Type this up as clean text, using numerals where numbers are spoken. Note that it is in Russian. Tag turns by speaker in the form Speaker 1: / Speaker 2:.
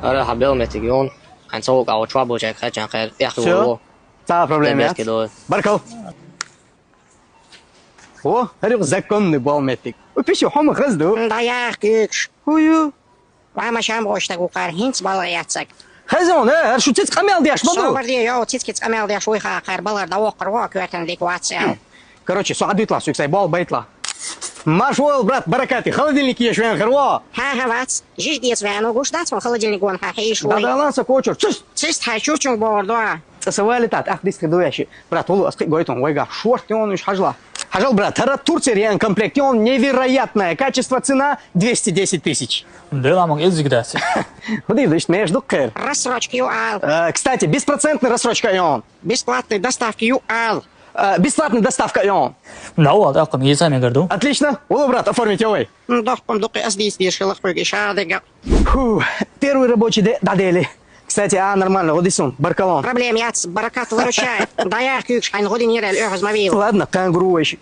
Speaker 1: راح بيومتيون هنسوق او ترابل جاك خدشان خير ياخذ
Speaker 2: Все? Та проблема.
Speaker 1: Лебедки дуют.
Speaker 2: Баркал. О, هذا законный балметик. Упишу хом грызду.
Speaker 3: Dayak güç.
Speaker 2: Хую.
Speaker 3: Вамашам boşta kokar hinç balığı yatsak.
Speaker 2: Хазон, şu тец камел дияш баду.
Speaker 3: Собр diye yo titket amel diye şuy xaqar balar da oqır wa köten dik watsel.
Speaker 2: Короче, суадытла, сюксай бал байтла. Маш вол, брат, баракати, холодильник ешь вен херво.
Speaker 3: Ha ha vats. Jiş diye svenu guş dat von холодильник он ha hey şuy.
Speaker 2: Да ланса кочор. Чус.
Speaker 3: Çist ha çuçun bordo.
Speaker 2: Савалитат, ах, диск дуящий. Брат, улу, аски гойтон, ойга, шорт, он уж хажла. Хажал, брат, тара Турция реан комплект, он невероятное. Качество, цена 210 тысяч.
Speaker 4: Да, мог язык дать.
Speaker 2: Ходи, значит, между кэр.
Speaker 3: Рассрочки ю ал.
Speaker 2: Кстати, беспроцентная рассрочка и он.
Speaker 3: Бесплатной доставки ю ал.
Speaker 2: Бесплатная доставка и он.
Speaker 4: Да, вот, так, я сами горду.
Speaker 2: Отлично. Улу, брат, оформите ой.
Speaker 3: Дохпом дуки аздис дешелых пыги шадыга.
Speaker 2: Фу, первый рабочий день додели. Кстати, нормально, вот здесь он, баркалон.
Speaker 3: Проблем яц, баракат выручает. Dayak güç. Ein годин нерел öhüz мобил.
Speaker 2: Ладно, кангуру еще.